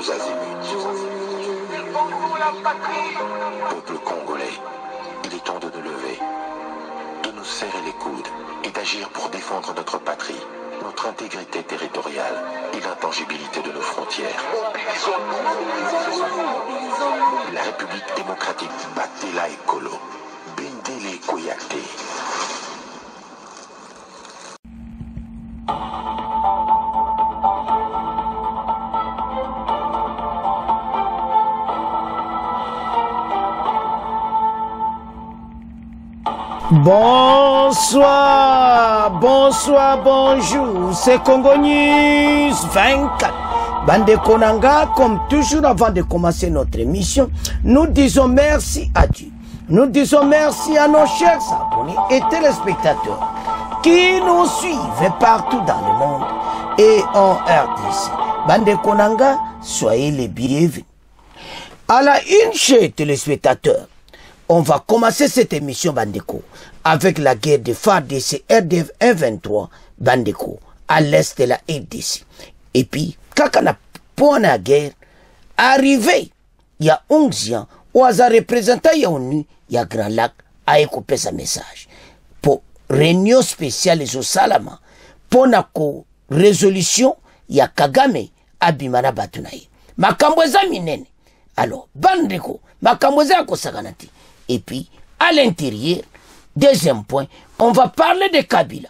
tous azimuts. Peuple congolais, il est temps de nous lever, de nous serrer les coudes et d'agir pour défendre notre patrie, notre intégrité territoriale et l'intangibilité de nos frontières. La République démocratique Batela Ekolo, Bendele Koyate. Bonsoir, bonsoir, bonjour, c'est Congo News 24. Bande Konanga, comme toujours avant de commencer notre émission, nous disons merci à Dieu. Nous disons merci à nos chers abonnés et téléspectateurs qui nous suivent partout dans le monde et en RDC. Bande Konanga, soyez les bienvenus. À la une, chers téléspectateurs, on va commencer cette émission Bandeko avec la guerre de FARDC RDF 123 Bandeko à l'est de la RDC. Et puis, quand on a pour la guerre, arrivé il y a 11 ans, où il y a représentant il y a ONU, il y a Grand Lac, a écouté sa message. Pour réunion spéciale et au Salama, pour la résolution, il y a Kagame, Abimana Batunaï. Makambweza minene. Alors, Bandeko, Makambweza Kosaganati. Et puis, à l'intérieur, deuxième point, on va parler de Kabila.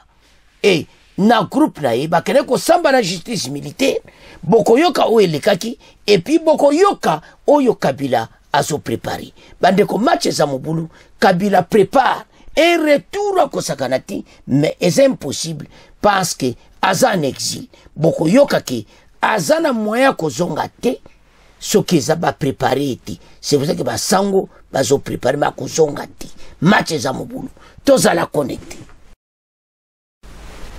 Et, na groupe nae, bakene ko samba na justice militaire, boko yoka o elekaki, et puis boko yoka oyo Kabila a so préparé. Bande ko match za mobulu, Kabila prépare un retour à Kosakanati, mais c'est impossible parce que aza en exil. Boko yoka ki aza na moyen ko zonga te, ce qu'ils ont préparé. C'est pour ça que Sango va préparer ma kozongati. Match Zamoboulou. Tous à la connecter.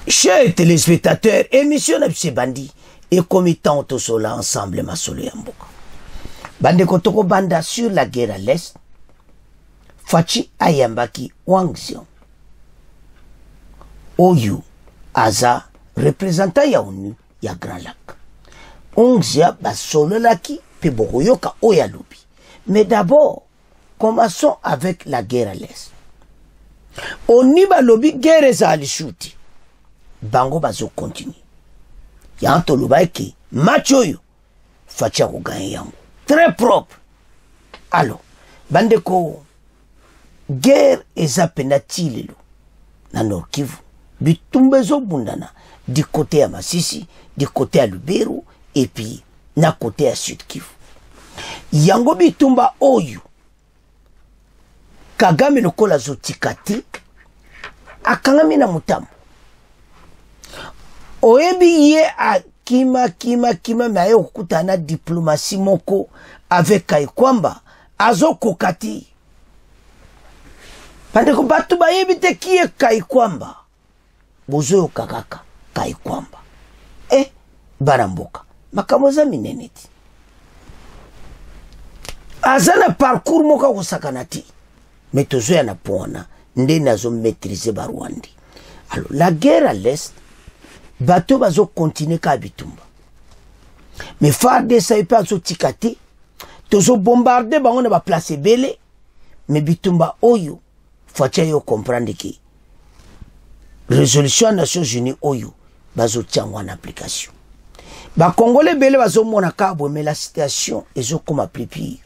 Chers téléspectateurs, émission de Bandi et comitant tous là ensemble ma solo yamboka. Bande kotoko banda sur la guerre à l'est. Fachi ayambaki Wangzion. Oyu Aza représentant ya ONU ya Grand Lac. Ongzia basolo laki. Mais d'abord, commençons avec la guerre à l'est. On y va lobby guerre à l'ishuti. Bango bazo continue. Yanto lubaiki, machoyo, facha yango. Très propre. Alors, bandeko, guerre eza penatile na Nord Kivu. Bitumbezo bundana. Du côté à Masisi, du côté à Lubero, et puis, na côté à Sud Kivu. Yango bitumba oyu Kagame lokola zotikati akangami na mutambo oyebi ye akima me aye okutana diplomasi moko avec Kaikwamba azo kokati pandeko batu bayebi te kiye Kaikwamba bozo kakaka Kaikwamba baramboka makamoza mineneti azana parcours moka kosakanati mais tozo yana pona nde nazo maîtriser Barwandi. Alors la guerre à l'est bateau bazo continuer ka bitumba mais FARDC ça y pas zo tikati tozo bombarder bango na ba place belé mais bitumba oyo facha yo comprendre que résolution des Nations Unies oyo bazo tiangwa en application ba congolais belé bazo mona kabo mais la situation ezo comme plus pire.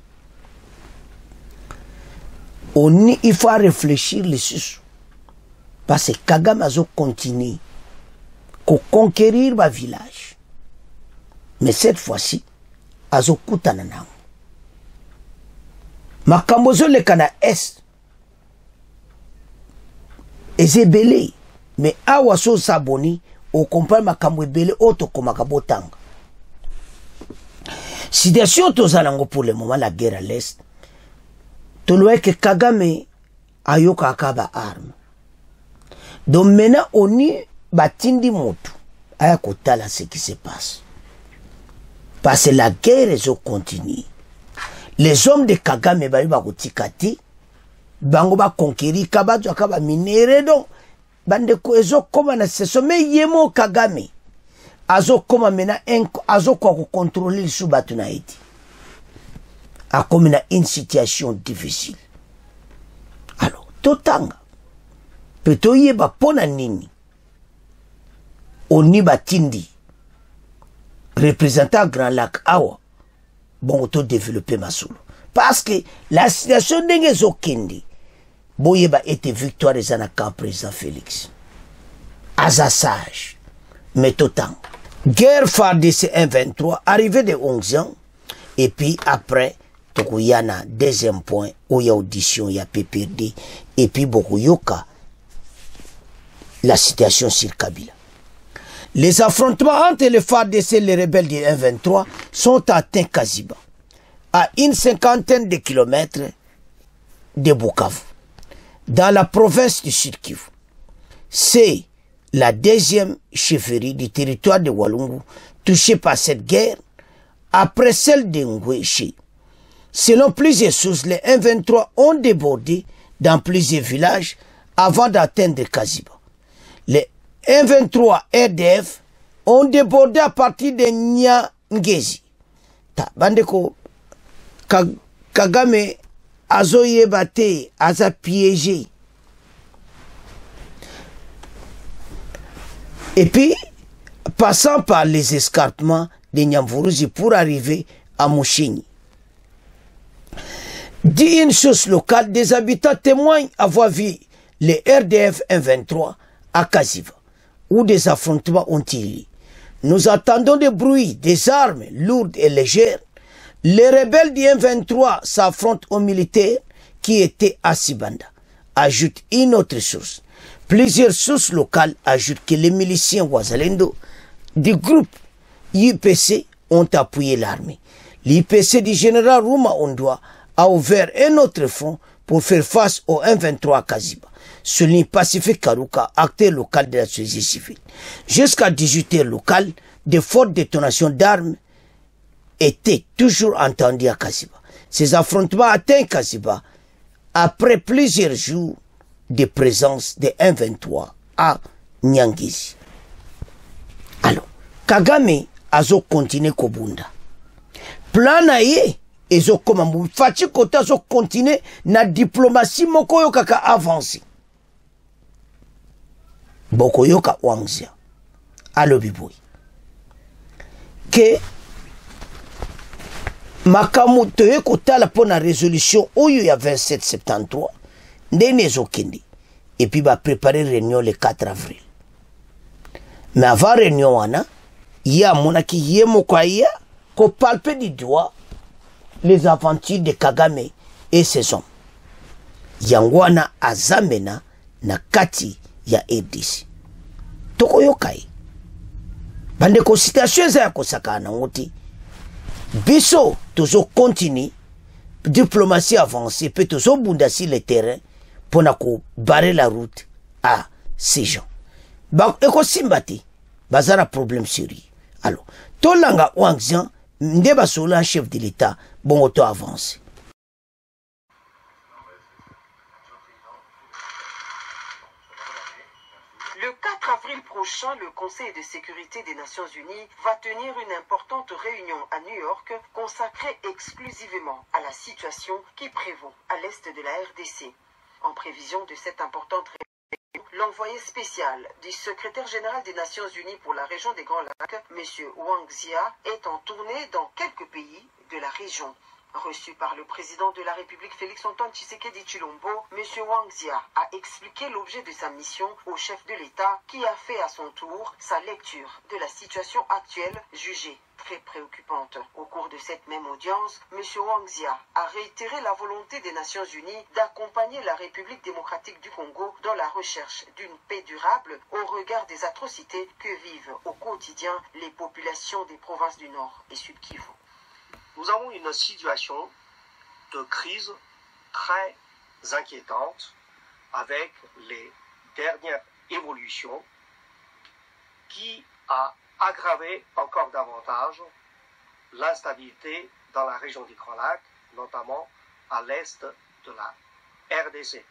Il faut réfléchir les sous. Parce que Kagame a continué à conquérir le village. Mais cette fois-ci, il a koutana nango. Makambozo le kana est. Et c'est belé. Mais awaso saboni, on comprend makambo belé auto comme makabotanga. Situation tozalango pour le moment la guerre à l'est. Toloe que Kagame ayoka akaba arme. Donc maintenant on y batindi motu aya kotala ce qui se passe. Parce que la guerre est continue. Les hommes de Kagame ba kotikati bango ba conquérir kabatu akaba minere donc bande ko ezo koma na ce sommet yemo Kagame azo koma mena azo kwa contrôler le soubatu na iti. A comme une situation difficile. Alors, totanga. Peto yeba pona nini. Oni batindi. Représentant Grand Lac Awa. Bon, auto développer Masulu. Parce que la situation d'enge zokendi. Boyeba était victoire des anaka président Félix. Aza sage. Mais totanga. Guerre FARDC 1-23, arrivé de 11 ans. Et puis après, il y a un deuxième point où il y a audition, il y a PPRD. Et puis beaucoup yoka la situation sur Kabila. Les affrontements entre les FARDC et les rebelles du 1-23 sont atteints Kaziba, à une cinquantaine de kilomètres de Bukavu, dans la province du Sud Kivu. C'est la deuxième chefferie du territoire de Walungu touchée par cette guerre, après celle de Ngweshi. Selon plusieurs sources, les 1-23 ont débordé dans plusieurs villages avant d'atteindre Kaziba. Les 1-23 RDF ont débordé à partir de Nyangezi. Bandeko Kagame azoye bate aza piégé. Et puis, passant par les escarpements de Nyamvuruzi pour arriver à Mouchini. Dit une source locale, des habitants témoignent avoir vu les RDF 1-23 à Kaziva, où des affrontements ont eu lieu. Nous entendons des bruits, des armes lourdes et légères. Les rebelles du 1-23 s'affrontent aux militaires qui étaient à Sibanda, ajoute une autre source. Plusieurs sources locales ajoutent que les miliciens Wazalendo du groupe IPC ont appuyé l'armée. L'IPC du général Rouma Ondwa a ouvert un autre front pour faire face au 1-23 à Kaziba. Souligne Pacifique Karuka, acteur local de la société civile. Jusqu'à 18h local, de fortes détonations d'armes étaient toujours entendues à Kaziba. Ces affrontements atteignent Kaziba après plusieurs jours de présence de 1-23 à Nyangezi. Alors, Kagame azo continue Kobunda. Plan na ye ezo komambu fachi kota zo continue na diplomatie moko yo kaka avancer. Boko yoka wangzia alobi boy ke makamu toye kotala pona résolution oyo ya 2773 ndene ezokende et puis va préparer réunion le 4 avril. Mais avant réunion wana ya monaki yemo kwa ya ko palper du doigt les aventures de Kagame et ses hommes. Yangwana azamena na kati ya RDC. Toko yokai. Bande ko situation za kosakana ngoti. Biso tozo continue diplomatie avancée peut tozo bunda sur le terrain pour barrer la route à ces gens. Ba eko simbati bazara problème sérieux. Alors, tolanga wangzian ndeba sola chef de l'État bon auto avance. Le 4 avril prochain, le Conseil de sécurité des Nations Unies va tenir une importante réunion à New York consacrée exclusivement à la situation qui prévaut à l'est de la RDC. En prévision de cette importante réunion, l'envoyé spécial du secrétaire général des Nations Unies pour la région des Grands Lacs, M. Wang Zia, est en tournée dans quelques pays de la région. Reçu par le président de la République Félix-Antoine Tshisekedi Tshilombo, M. Wang Zia a expliqué l'objet de sa mission au chef de l'État qui a fait à son tour sa lecture de la situation actuelle jugée très préoccupante. Au cours de cette même audience, M. Wang Zia a réitéré la volonté des Nations Unies d'accompagner la République démocratique du Congo dans la recherche d'une paix durable au regard des atrocités que vivent au quotidien les populations des provinces du Nord et Sud Kivu. Nous avons une situation de crise très inquiétante avec les dernières évolutions qui a aggravé encore davantage l'instabilité dans la région du Grand Lac, notamment à l'est de la RDC.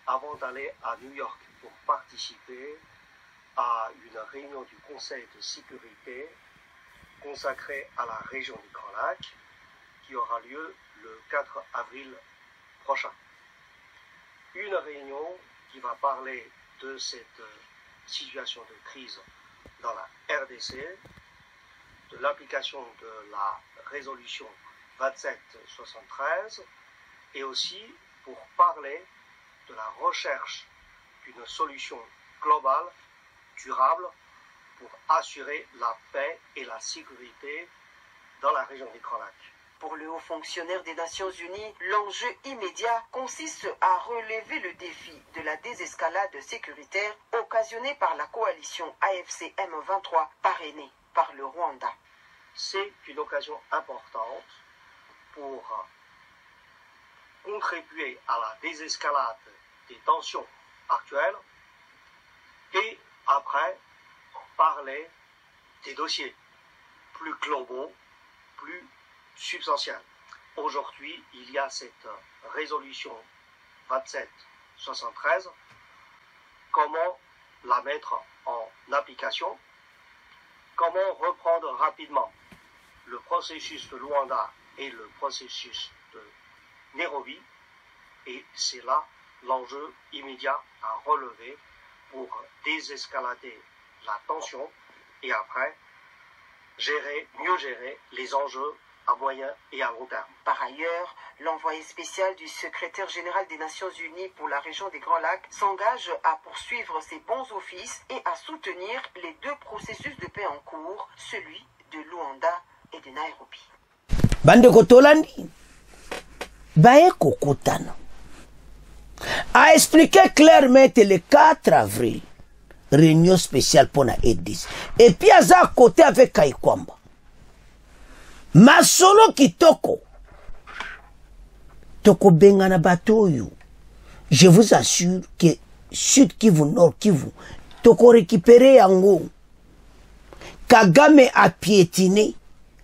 Avant d'aller à New York pour participer à une réunion du Conseil de sécurité consacrée à la région du Grand Lac qui aura lieu le 4 avril prochain. Une réunion qui va parler de cette situation de crise dans la RDC, de l'application de la résolution 2773 et aussi pour parler de la recherche d'une solution globale, durable, pour assurer la paix et la sécurité dans la région du Grand Lac. Pour le haut fonctionnaire des Nations Unies, l'enjeu immédiat consiste à relever le défi de la désescalade sécuritaire occasionnée par la coalition AFC M23 parrainée par le Rwanda. C'est une occasion importante pour contribuer à la désescalade des tensions actuelles et après parler des dossiers plus globaux, plus substantiels. Aujourd'hui, il y a cette résolution 2773. Comment la mettre en application? Comment reprendre rapidement le processus de Luanda et le processus de Nairobi? Et c'est là l'enjeu immédiat à relever pour désescalader la tension et après mieux gérer les enjeux à moyen et à long terme. Par ailleurs, l'envoyé spécial du secrétaire général des Nations Unies pour la région des Grands Lacs s'engage à poursuivre ses bons offices et à soutenir les deux processus de paix en cours, celui de Luanda et de Nairobi. Bande Kotolandi, Bae Kokotana a expliqué clairement que le 4 avril, réunion spéciale pour la E10. Et puis, à ça, côté avec Kaikwamba. Masolo Kitoko. Toko Bengana Batoyu. Je vous assure que Sud Kivu, Nord Kivu, Toko récupéré Yango. Kagame a piétiné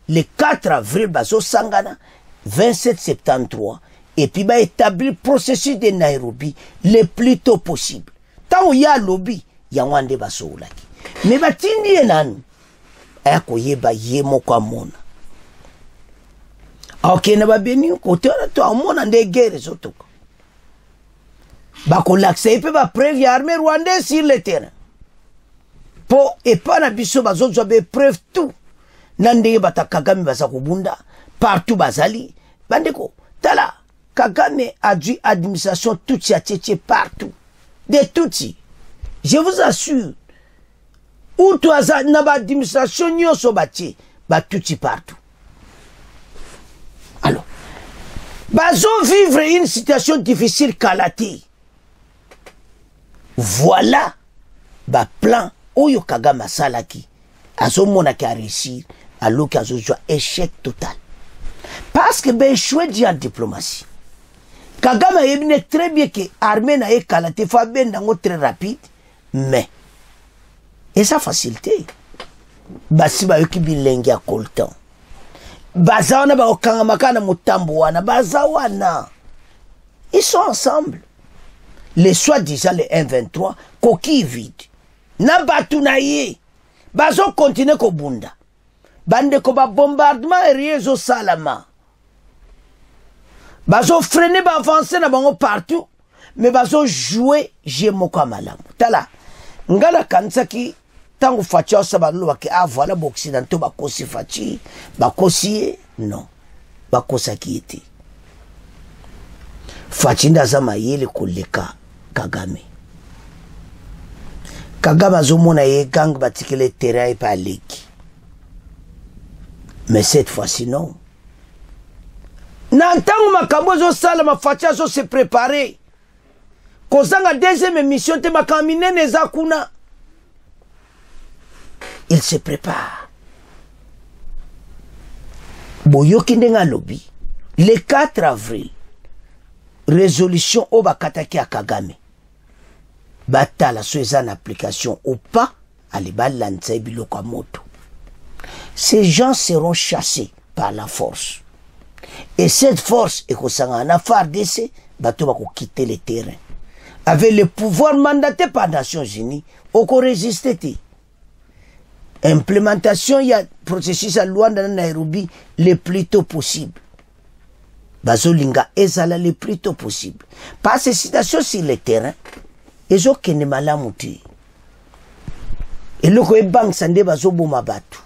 le 4 avril, Bazo Sangana, 2773. Et puis, va établir le processus de Nairobi le plus tôt possible. Tant qu'il y a lobby, il y a un débat sur la qui. Mais va t'indier nan. Eko yeba yemo kwa mona. Ok, na ba beni côté on to mona de guerre surtout. Ba ko l'accès peut ba preuve armée rwandaise sur le terrain. Po et pas na biso bazo zobe preuve tout. Nande bata Kagame basa kubunda partout bazali. Bandeko tala Kagame a dû administration Tutsi à Tchétché partout. De Tutsi. Je vous assure. Où tu as une administration nyoso bati, ba Tutsi partout. Alors, bazo vivre une situation difficile Kalati. Voilà ba plan Oyo Kagame Salaki. Azo monaki a réussir, alors qu'azo joue échec total. Parce que ben échoué en diplomatie. Kagame a éminé très bien que l'armée n'a pas Kalate, il faut ben très rapide, mais et sa facilité. Basi ba yoki bilengi a koltan. Bazawana ba okangamakana mutambuana, bazawana. Ils sont ensemble. Les soi-disant les M23, coquille vide. Na batu na ye. Bazo continue ko bunda. Bande ko ba bombardement aérien zo salama. Bazo freiner ba avancer na bango partout. Mais bazo jouer jemoko malamu. Tala. Ngala kansaki tangu facha sabalo wake voilà boccidentaux bakosi fachi bakosi non bakosaki ete fachi ndaza mayele koleka Kagame azomona ye gang batikele terrain pa leki. Mais cette fois-ci non. Nantangu makambo zo sala mafacha zo se préparer. Kozanga deuxième émission te makamine neza kuna. Il se prépare. Boyoki ndenga lobby. Le 4 avril, résolution Obakataki à Kagame. Batala soit en application ou pas, alibal lanse biloko moto. Ces gens seront chassés par la force. Et cette force est qu'on s'en a affaire d'essai, bateau va quitter le terrain. avec le pouvoir mandaté par les Nations Unies, on résisté. Implémentation, il y a processus à Luanda dans Nairobi le plus tôt possible. Bazolinga ezala le plus tôt possible. Parce que situation sur le terrain, ils ont qu'une malamuti. Et le quoi banque sande bazo boma batu.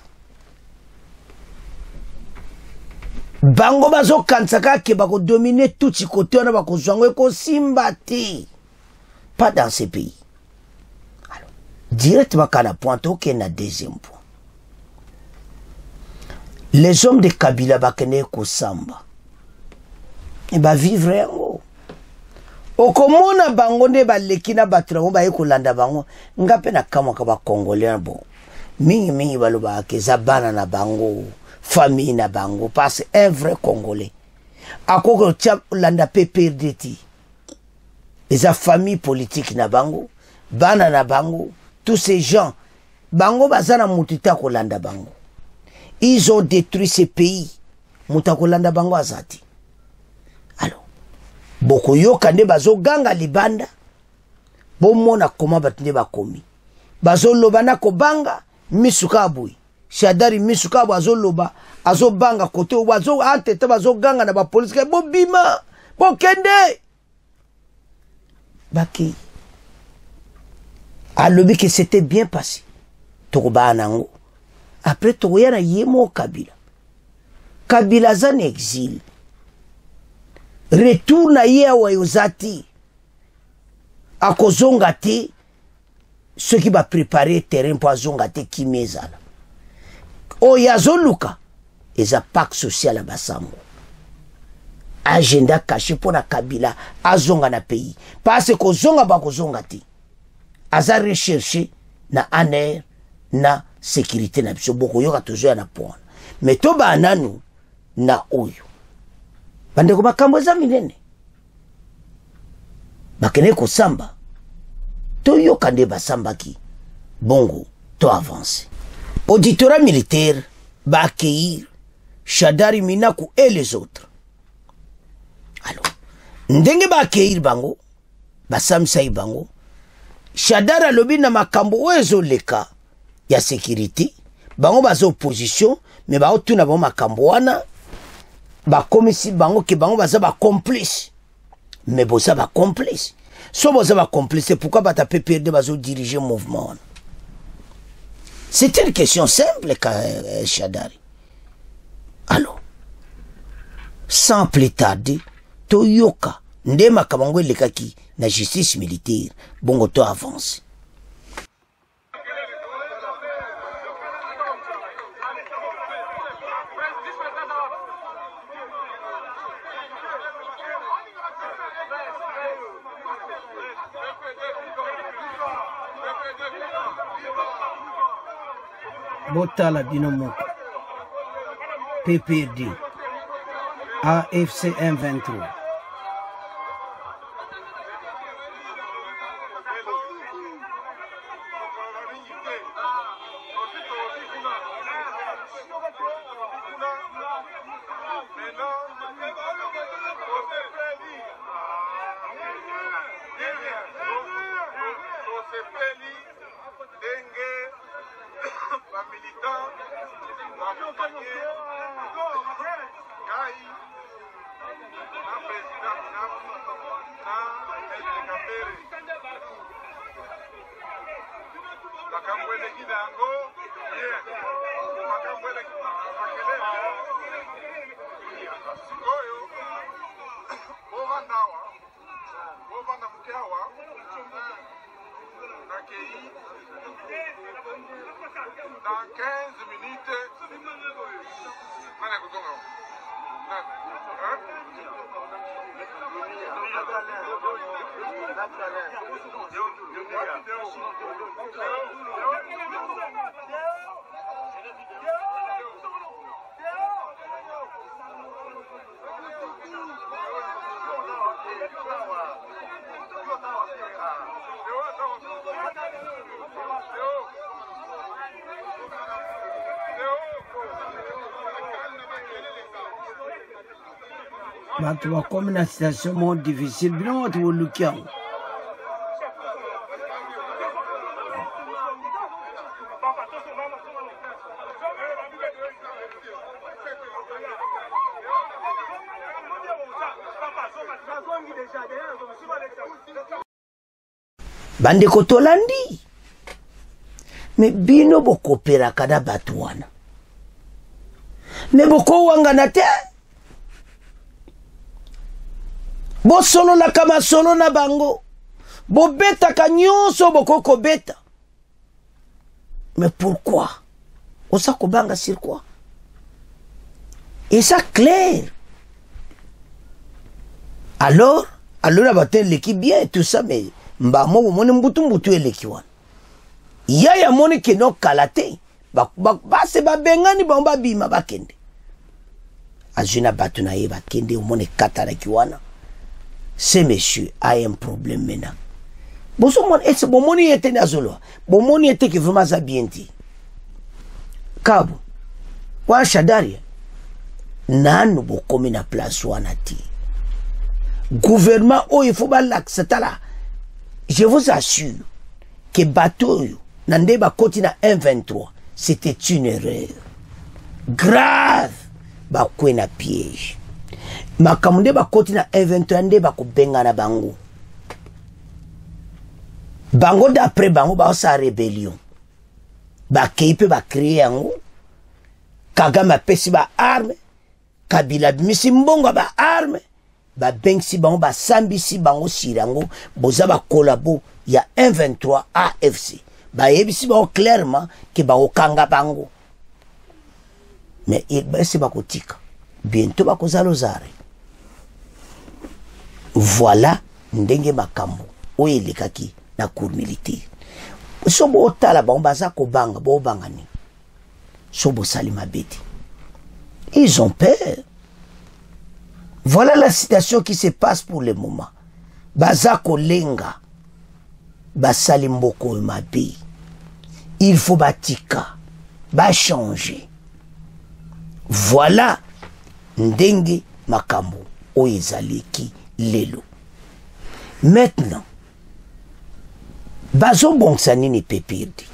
Bango bazo kansaka ke bako dominer tout ce côté on a bako zangwe ko simbati. Pas dans ces pays. Alors, directement à la pointe, ok, na deuxième point. Les hommes de Kabila bakene ko samba. Et ba vivre en haut. Okomona bango ne ba lekina batrango ba eko landa bango. Ngape na kama ka ba Congolais bon. Mingi baloba ke zabana na bango, famille na bango parce un vrai Congolais. Akoko tia landa PPRD. Les familles politiques na bango, bana na bango, tous ces gens, bango bazana mutita kolanda bango. Ils ont détruit ces pays. Muta kolanda bango azati. Alors, boko yo kande bazo ganga libanda. Bomona koma batinde bakomi. Bazo loba na kobanga misuka abui. Shadari misuka abu azo loba, azo banga kote ou azo antete bazo ganga na ba police ke bo bima, bo kende. Baki alobi que c'était bien passé tokoba nango après tokoyana yemo Kabila zan exil retour na ye wa yozati akozonga te ceux qui va préparer terrain pour azonga te kimezala o yazoluka eza pacte social à basango agenda caché pour la Kabila azonga na pays parce que zonga ba kozonga ti aza rechercher na aner na sécurité na biso boko yoka toujours na point mais to ba nanu na oyo bande ko bakambo za minene bakene ko samba to yoka nde basamba ki bongo to avance auditorat militaire ba accueillir Shadari Minaku et les autres. Alors, ndenge ba accueillir bango, ba samsai bango, Shadara lobi na makambo oezo leka ya sécurité, bango baza opposition, mais ba otuna ba makambo wana, ba komisi bango ke bango baza ba complice. Mais boza ba complice. So boza ba complice, pourquoi ba ta PPRD bazo diriger mouvement? C'est une question simple, Shadari. Alors, sans plus tarder, Toyoka, ndema kabangwe lekaki na justice militaire, bongo to avance. Botala binomo. PPRD AFC M23 Dans 15 minutes, comme une situation difficile, bien on te voit le bande kotolandi me bino bokopera kada batu wana me bokowangana te bosololaka masolo na bango bobetaka nyonso bokokobeta mais pourquoi osa kobanga sur quoi et ça clair alors abatel l'équipe bien tout ça mais mbamo bomone mbutu eleki wana ya moni keno kalate base babengani bomba bima bakende azuna batu na ye bakende omone katara kiwana ce monsieur a un problème maintenant bomoni yete nazolo bomoni yete ki vraiment za bien dit kabo wa shadaria nanu bokomi na place wana ti gouvernement il faut l'accepter là. Je vous assure que bateau nande ba continent 123 c'était une erreur grave ba kwena piège makamunde ba continent 123 nde ba ko bengana bango d'après bango ba sa rébellion ba keipe ba créer yango Kagame pesi ba arme Kabila bimisi mbongo ba arme ba bengsi bango ba sambisi bango sirango boza ba kolabo ya 123 AFC ba yebisi bango clairement que ba okanga bango mais il ba se ba kotika bientôt ba kozalozare voilà ndenge makambo oyelekaki na cour militaire so bo otala bango baza ko banga bo bangani so bo salima beti ils ont peur. Voilà la situation qui se passe pour le moment. Bazako lenga, basalimboko mabi. Il faut batika, ba changer. Voilà ndenge makambo oezaleki lelo. Maintenant, bazo bongsani ni pepirdi.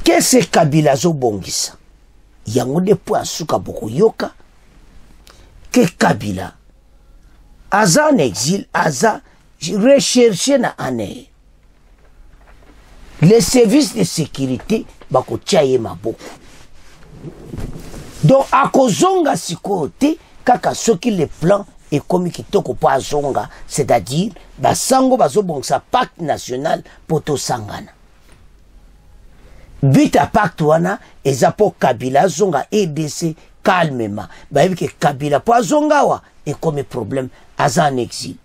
Qu'est-ce que Kabila zo bongisa? Yango de po asuka boko yoka. Que Kabila aza en exil, aza recherché na ane. Les services de sécurité bako tchaye maboko. Donc akozonga sikote kaka soki le plan et comme kitoko po azonga, c'est-à-dire basango bazo bongsa pacte national poto sangana. But à pacte wana ezapo Kabila zonga EDC calmement. Bah que Kabila po zongawa et comme problème aza en exil.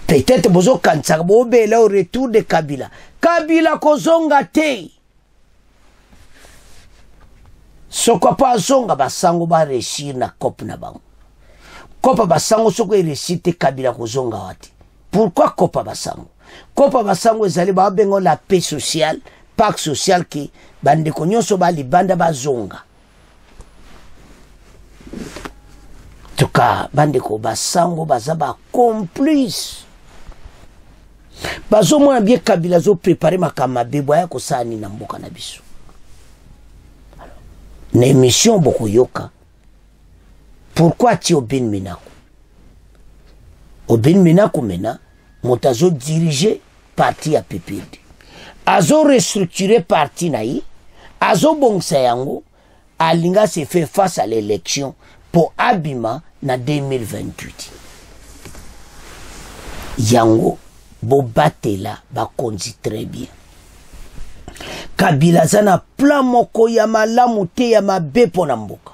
Peut-être bozo kansa bo bela au retour de Kabila. Kabila ko zonga te. Soko pa zonga basango ba réussir na cop na bango. Kopa basango soko réussir te Kabila ko zonga wati. Pourquoi kopa basango? Kopa basango ezali ba bengo la paix sociale, pacte social qui bande konyoso ba libanda bazonga. Tuka bande ko basango bazaba complice. Bazo mwana bien Kabila zo préparer makama bebo ya ko sani na mboka na biso. Na émission boko yoka. Pourquoi ti Obin Minaku? Obin Minaku mena motazo diriger parti à PPD. Azo restructurer parti naï, azo bongsa yango, alinga se fait face à l'élection pour Abima na 2028. Yango, bo batela, ba konzi très bien. Kabila zana plan moko ya malamu te ya mabe pona mboka.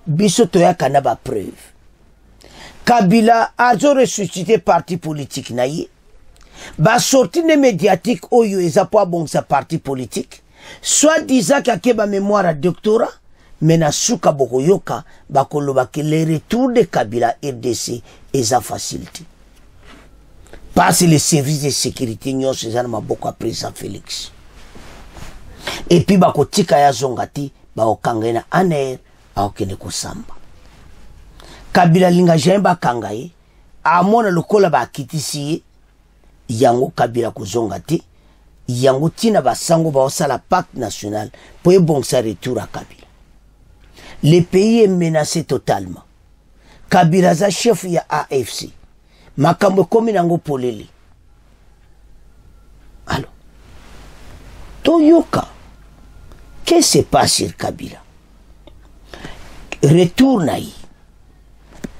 Biso toya kana ba preuve. Kabila azo ressuscité parti politique naïe. Ba sorti de médiatique oyo ezapo bon sa parti politique. Soit disant qu'à ba mémoire à doctorat, mais na suka boko yoka ba koloba que le retour de Kabila RDC eza facilité. Parce les services de sécurité nyo sezana boko après ça Félix. Et puis ba kotika ya zongati ba okangena aner aokene kosamba. Kabila linga jemba kangaye amona lokola ba kitisi yango Kabila kozongati yango tina basango ba osala pacte national pour bon sa retour à Kabila. Le pays est menacé totalement. Kabila za chef ya AFC. Makambo komi nango polele. Alors, Toyoka, qu'est-ce qui se passe sur Kabila? Retourne aïe.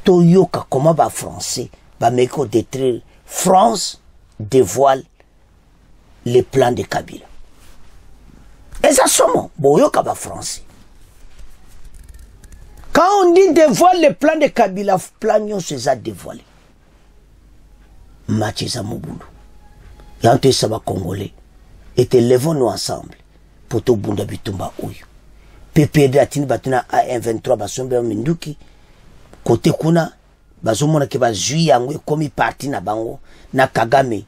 Toyoka, comment va français? Va meko détruire. France dévoile les plans de Kabila. Et ça somme, Boyoka va français. Quand on dit dévoile les plans de Kabila, plans c'est ça dévoilé. Mathieu Moboulou. Yante Saba Congolais. Et te levons-nous ensemble pour tout Bunda Bitumba Oyo. PPD Atini Batuna A123 Basombe Minduki. Côté Kuna, Bazomona qui va jouer comme parti na bango, na Kagame.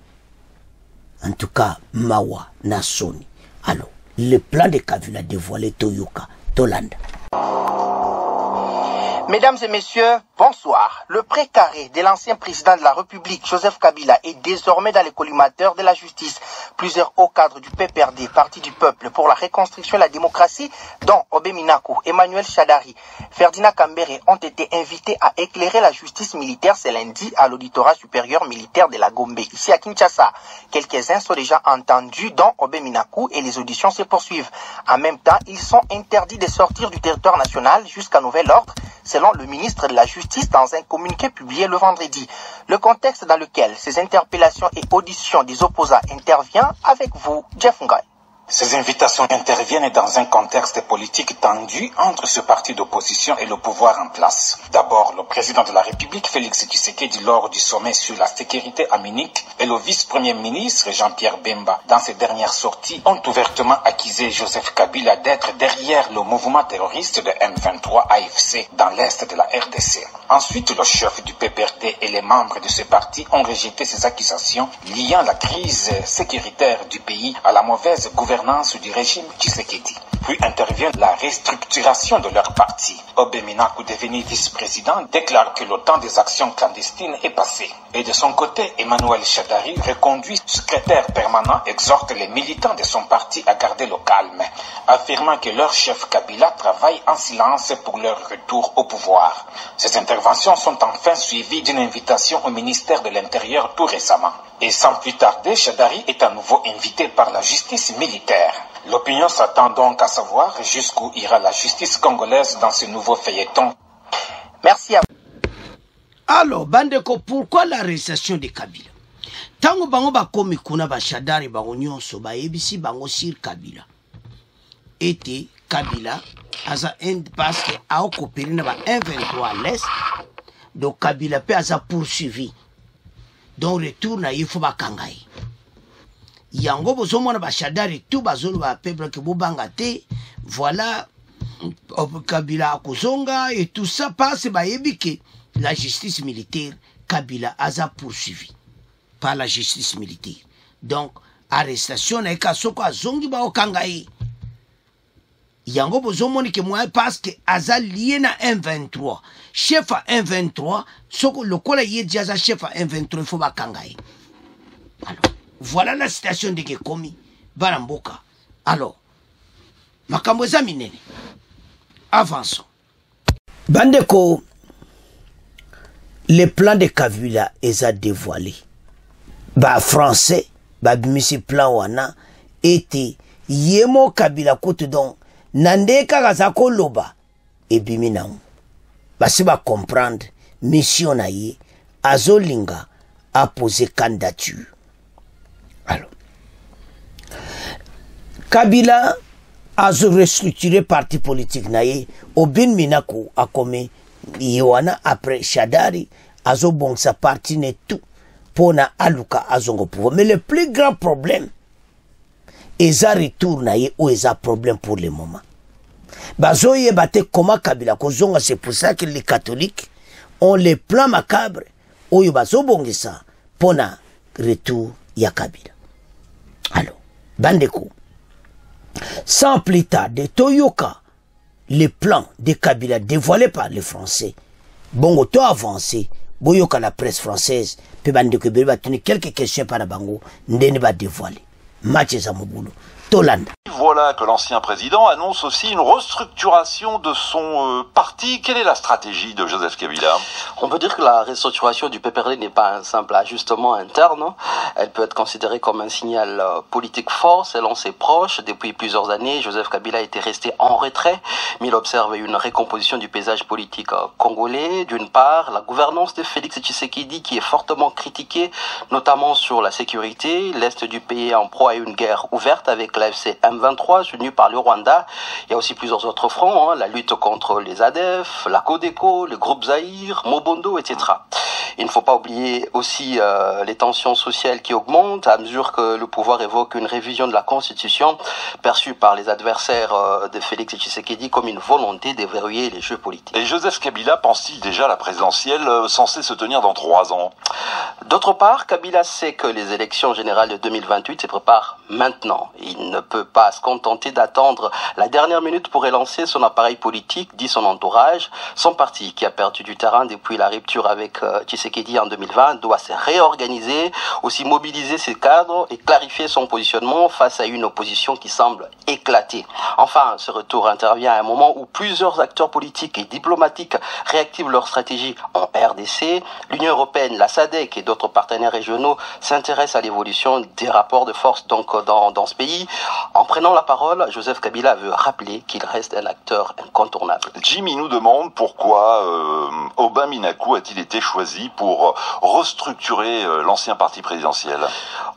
En tout cas, Mawa, na Soni. Alors, le plan de Kabila dévoilé Toyoka, Tolanda. Mesdames et messieurs, bonsoir. Le précaré de l'ancien président de la République, Joseph Kabila, est désormais dans les collimateurs de la justice. Plusieurs hauts cadres du PPRD, Parti du Peuple pour la Reconstruction et la Démocratie, dont Obé Minakou, Emmanuel Chadari, Ferdinand Kambere, ont été invités à éclairer la justice militaire ce lundi à l'auditorat supérieur militaire de la Gombe, ici à Kinshasa. Quelques-uns sont déjà entendus, dont Obé Minakou, et les auditions se poursuivent. En même temps, ils sont interdits de sortir du territoire national jusqu'à nouvel ordre, selon le ministre de la Justice dans un communiqué publié le vendredi. Le contexte dans lequel ces interpellations et auditions des opposants intervient avec vous, Jeff Ngoy. Ces invitations interviennent dans un contexte politique tendu entre ce parti d'opposition et le pouvoir en place. D'abord, le président de la République, Félix Tshisekedi, lors du sommet sur la sécurité à Munich, et le vice-premier ministre, Jean-Pierre Bemba, dans ses dernières sorties, ont ouvertement accusé Joseph Kabila d'être derrière le mouvement terroriste de M23 AFC dans l'est de la RDC. Ensuite, le chef du PPRD et les membres de ce parti ont rejeté ces accusations liant la crise sécuritaire du pays à la mauvaise gouvernance du régime Tshisekedi. Puis intervient la restructuration de leur parti. Obé Minakou, devenu vice-président, déclare que le temps des actions clandestines est passé. Et de son côté, Emmanuel Chadari, reconduit secrétaire permanent, exhorte les militants de son parti à garder le calme, affirmant que leur chef Kabila travaille en silence pour leur retour au pouvoir. Ces interventions sont enfin suivies d'une invitation au ministère de l'Intérieur tout récemment. Et sans plus tarder, Chadari est à nouveau invité par la justice militaire. L'opinion s'attend donc à savoir jusqu'où ira la justice congolaise dans ce nouveau feuilleton. Merci à vous. Alors, Bandeko, pourquoi l'arrestation de Kabila? Tango bango ba komi kuna ba Chadari bango nyonso ba ebisi bango sur Kabila. Ete Kabila aza parce que a coopéré na ba 123 à l'est. Donc Kabila pe aza poursuivi. Donc retour na il faut ba kangai. Yango bozomona ba Chadari tout bazolo ba peuple que bobanga te. Voilà Kabila akozonga et tout ça passe ba yebike la justice militaire Kabila aza poursuivi par la justice militaire. Donc arrestation na kasoko azongi ba okangai. Yango bozomoni ke moi parce que aza lié na M23. Chef à M23, soko lokola yedi aza chef à M23 il faut ba kangai. Alors voilà la situation de Gekomi, Baramboka. Alors, makambo eza minene. Avançons. Bandeko, le plan de Kabila eza dévoilé. Ba français, ba bimisi plan wana, ete yemo Kabila kote don, nandeka kazako loba, e biminang. Basi ba comprendre, mission na ye, azolinga, a posé candidature. Alors, Kabila a restructuré parti politique naïe. Obin Minakou a commis Yoana après Chadari a bon sa parti n'est tout pour na aluka azongo pouvoir. Mais le plus grand problème est ça retour naïe ou est ça problème pour le moment. Bazoye bate comment Kabila kozonga, c'est pour ça que les catholiques ont les plans macabres ou bazo bongisa pour na retour ya Kabila. Alors, Bandeko, sans plus tarder, Toyoka, les plans de Kabila dévoilés par les Français, bon, auto avancé, Boyoka la presse française, puis Bandeko va tenir quelques questions par la Bango, Ndene va dévoiler. Mathieu Zamoboulou, Tolanda. Voilà que l'ancien président annonce aussi une restructuration de son parti. Quelle est la stratégie de Joseph Kabila? On peut dire que la restructuration du PPRD n'est pas un simple ajustement interne. Elle peut être considérée comme un signal politique fort selon ses proches. Depuis plusieurs années, Joseph Kabila était resté en retrait, mais il observe une récomposition du paysage politique congolais. D'une part, la gouvernance de Félix Tshisekedi qui est fortement critiquée, notamment sur la sécurité. L'Est du pays est en proie à une guerre ouverte avec l'AFC M23 soutenue par le Rwanda. Il y a aussi plusieurs autres fronts, la lutte contre les ADF, la Codeco, le groupe Zaïre, Mobondo, etc. Il ne faut pas oublier aussi les tensions sociales qui augmentent à mesure que le pouvoir évoque une révision de la Constitution perçue par les adversaires de Félix Tshisekedi comme une volonté de verrouiller les jeux politiques. Et Joseph Kabila pense-t-il déjà à la présidentielle censée se tenir dans 3 ans? D'autre part, Kabila sait que les élections générales de 2028 se préparent maintenant. Il ne peut pas se contenter d'attendre la dernière minute pour relancer son appareil politique, dit son entourage. Son parti, qui a perdu du terrain depuis la rupture avec Tshisekedi en 2020, doit se réorganiser, aussi mobiliser ses cadres et clarifier son positionnement face à une opposition qui semble éclatée. Enfin, ce retour intervient à un moment où plusieurs acteurs politiques et diplomatiques réactivent leur stratégie en RDC. L'Union européenne, la SADC et d'autres partenaires régionaux s'intéressent à l'évolution des rapports de force donc dans ce pays. En prenant la parole, Joseph Kabila veut rappeler qu'il reste un acteur incontournable. Jimmy nous demande pourquoi Aubin Minakou a-t-il été choisi pour restructurer l'ancien parti présidentiel.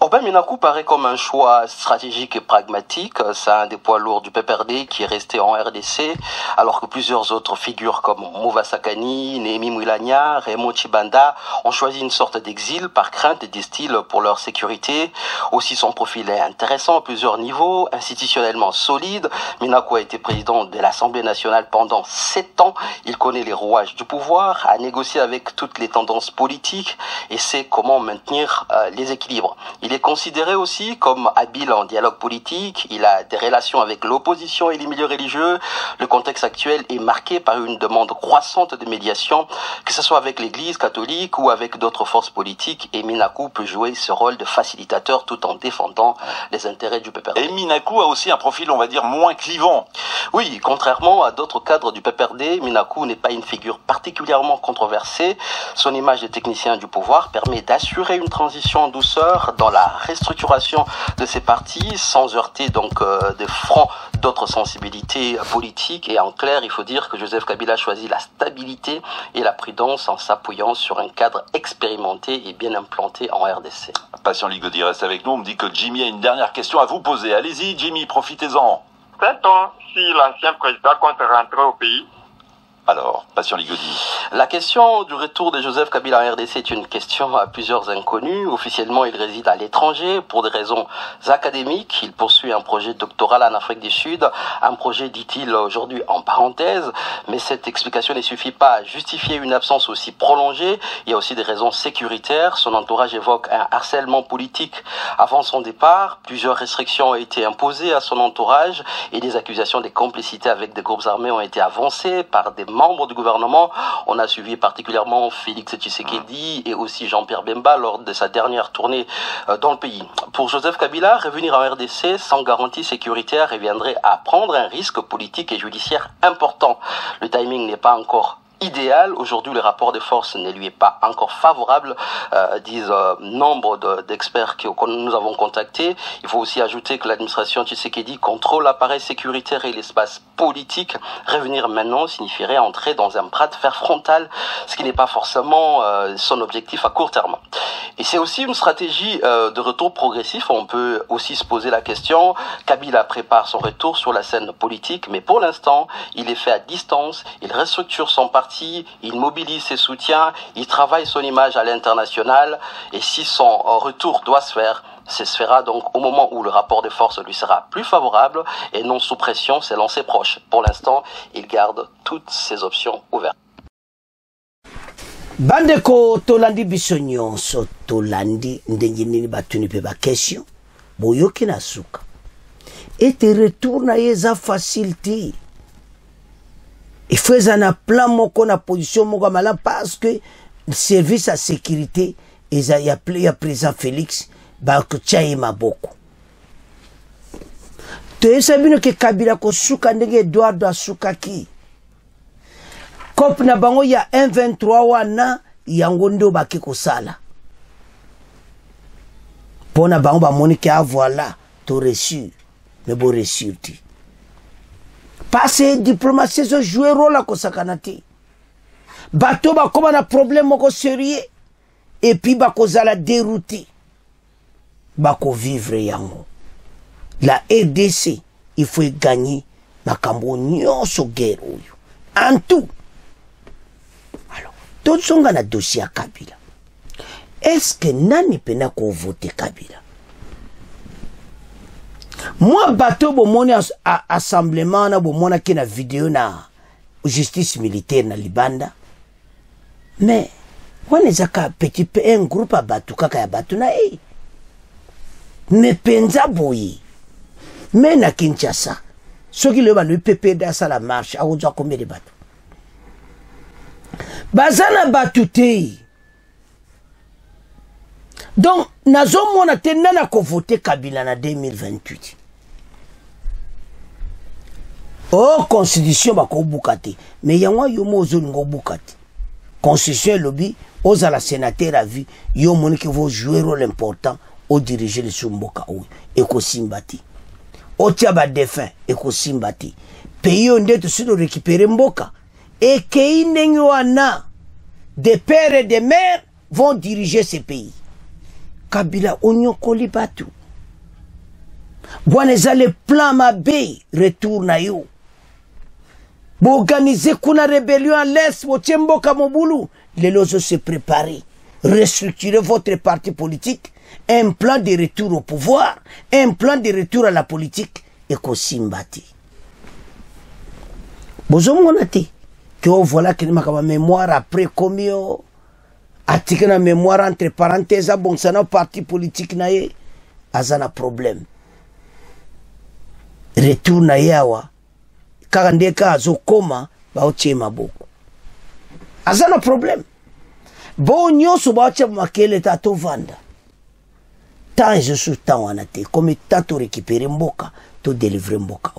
Aubin Minakou paraît comme un choix stratégique et pragmatique. C'est un des poids lourds du PPRD qui est resté en RDC, alors que plusieurs autres figures comme Mouva Sakani, Néhémie Mouilania, Raymond Chibanda ont choisi une sorte d'exil par crainte, disent-ils, pour leur sécurité. Aussi, son profil est intéressant à plusieurs niveaux, institutionnellement solide. Minakou a été président de l'Assemblée nationale pendant 7 ans. Il connaît les rouages du pouvoir, a négocié avec toutes les tendances politiques et sait comment maintenir les équilibres. Il est considéré aussi comme habile en dialogue politique. Il a des relations avec l'opposition et les milieux religieux. Le contexte actuel est marqué par une demande croissante de médiation, que ce soit avec l'Église catholique ou avec d'autres forces politiques. Et Minakou peut jouer ce rôle de facilitateur tout en défendant les intérêts du PPRD. Et Minakou a aussi un profil, on va dire, moins clivant. Oui, contrairement à d'autres cadres du PPRD, Minakou n'est pas une figure particulièrement controversée. Son image de technicien du pouvoir permet d'assurer une transition en douceur dans la restructuration de ces partis, sans heurter donc de front d'autres sensibilités politiques. Et en clair, il faut dire que Joseph Kabila choisit la stabilité et la prudence en s'appuyant sur un cadre expérimenté et bien implanté en RDC. Patient Ligodi reste avec nous. On me dit que Jimmy a une dernière question à vous poser. Allez-y, Jimmy, profitez-en. Sait-on si l'ancien président compte rentrer au pays? Alors, Patient Ligodi. La question du retour de Joseph Kabila en RDC est une question à plusieurs inconnus. Officiellement, il réside à l'étranger pour des raisons académiques. Il poursuit un projet doctoral en Afrique du Sud. Un projet, dit-il aujourd'hui, en parenthèse. Mais cette explication ne suffit pas à justifier une absence aussi prolongée. Il y a aussi des raisons sécuritaires. Son entourage évoque un harcèlement politique avant son départ. Plusieurs restrictions ont été imposées à son entourage et des accusations de complicité avec des groupes armés ont été avancées par des membres du gouvernement. On a suivi particulièrement Félix Tshisekedi et aussi Jean-Pierre Bemba lors de sa dernière tournée dans le pays. Pour Joseph Kabila, revenir en RDC sans garantie sécuritaire reviendrait à prendre un risque politique et judiciaire important. Le timing n'est pas encore idéal. Aujourd'hui, le rapport de force ne lui est pas encore favorable, disent nombre d'experts que nous avons contactés. Il faut aussi ajouter que l'administration Tshisekedi contrôle l'appareil sécuritaire et l'espace politique. Revenir maintenant signifierait entrer dans un bras de fer frontal, ce qui n'est pas forcément son objectif à court terme. Et c'est aussi une stratégie de retour progressif. On peut aussi se poser la question. Kabila prépare son retour sur la scène politique, mais pour l'instant, il est fait à distance. Il restructure son parti, il mobilise ses soutiens, il travaille son image à l'international. Et si son retour doit se faire, ce se fera donc au moment où le rapport de force lui sera plus favorable et non sous pression selon ses proches. Pour l'instant, il garde toutes ses options ouvertes. Bandeko tolandi biso nyonso tolandi ndenge nini batuni pe ba question boyoki na suka ete retour na yeza facilité il faut eza plan moko na position moko mala parce que service à sécurité eza ya président Félix ba ko tchaye maboko toyesa bino ke Kabila ko suka ndenge Eduardo asukaki COP na bango ya 123 wana yango ndo baki kosala pona bango bamoni ke voilà to reçu mais bo reçu ti parce diplomatie zo jouer rôle ko sakana ti bato ba koma na problème moko sérieux et puis bako zala dérouté bako vivre yango la RDC il faut gagner makambo nyonso guerre oyo en tout. Alors tout songa na dossier à Kabila. Est-ce que nani pena ko voter Kabila? Moi bateau bomoni assemblement na bomona ki na vidéo na justice militaire na Libanda. Mais wana zaka petit peu un groupe abatu kaka ya batu na mais penza boyi. Mais na Kinshasa, ceux qui le banu PP da sa la marche a ozo combien de bateaux. Bazana batu te. Donc nazo mona te nana ko voter Kabila na 2028. Oh constitution ba ko bukati, mais yango yomo ozo ngo bukati. Constitution lobby oza la sénateur a vu yo moni que vont jouer rôle important au diriger le Sumboka ou eko simbati. Otia ba défunt eko simbati. Pays onde to sido récupérer mboka et kei wana des pères et des mères vont diriger ces pays. Kabila onyo kolibatu. Bwaneza le plan mabe retourne à yo. Bo organiser kuna rébellion à l'est, bo tchemboka mobulu, les lozo se préparer, restructurer votre parti politique, un plan de retour au pouvoir, un plan de retour à la politique et ko simbati. Bozo monate que voilà que ma mémoire après combien atike na mémoire entre parenthèses a bon sana parti politique na ye azana problème. Retour na yawa kaka ndeka azokoma baotie maboko. Azana problème. Bon nyonso baotie makele tato vanda. Tant je suis tant wana te comme tato récupérer mboka to délivrer mboka.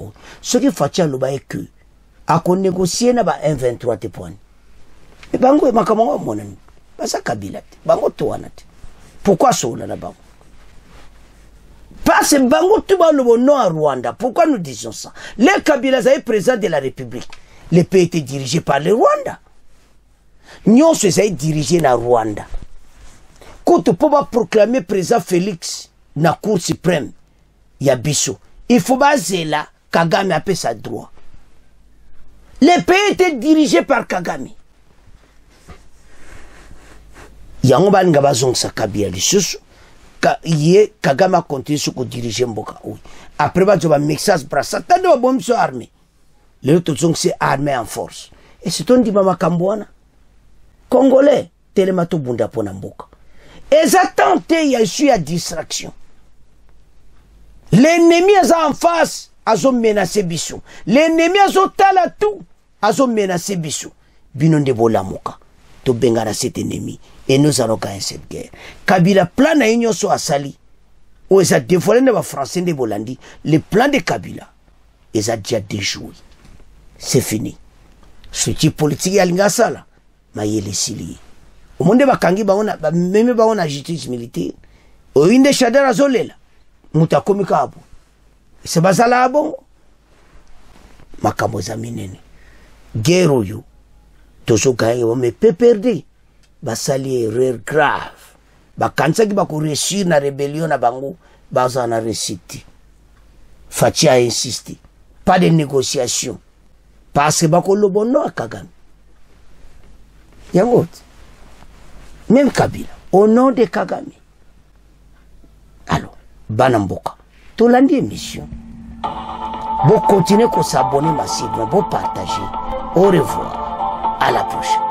Ce qui fait le ba que a ko négocier na ba 123 te point. E bango makamwa monani. Basa Kabila te. Bango to wana te. Pourquoi sola na bango? Parce que bango tout ba le nom à Rwanda. Pourquoi nous disons ça? Les Kabila est président de la République. Le pays était dirigé par le Rwanda. Nyon se est dirigé na Rwanda. Quand tu peux proclamer président Félix na Cour suprême, ya biso. Il faut baser là, Kagame a fait sa droit. Le pays était dirigé par Kagame. Yango ba nga bazong sa Kabila lisusu. Kagame a continué sur diriger Mboka. Après, il y a un mixage brassard. Il y a un armée. Les autres sont armés en force. Et c'est un dimama Kambouana. Congolais, telemato bunda pona Mboka. Exactement, il y a eu une distraction. L'ennemi est en face, a menacé Bissou. L'ennemi est au tout, a menacé Bissou. Binonde Bolamoka. To bengara cet ennemi. Et nous allons gagner cette guerre. Kabila plan na union so asali. Ou ils ont dévoilé les Français de Bolandi. Le plan de Kabila, ils ont déjà déjoué. C'est fini. Ce type politique ya lingasala, ma yele sili. Au monde bakangi baona, même baona justice militaire. Au inde shadara zolela. Mutakomika abo. Se bazala abo. Makambo za minene. Guerre yo. Tozo gagné, mais peu perdu. Basali erreur grave. Bakansa ki bako réussir na rébellion na bango, baza na réussite. Fachi a insisté. Pas de négociation. Parce que bako lobono a Kagame. Yangot. Même Kabila. Au nom de Kagame. Alors, Banamboka. Tout lundi émission. Vous continuez à s'abonner massivement, vous partagez. Au revoir. À la prochaine.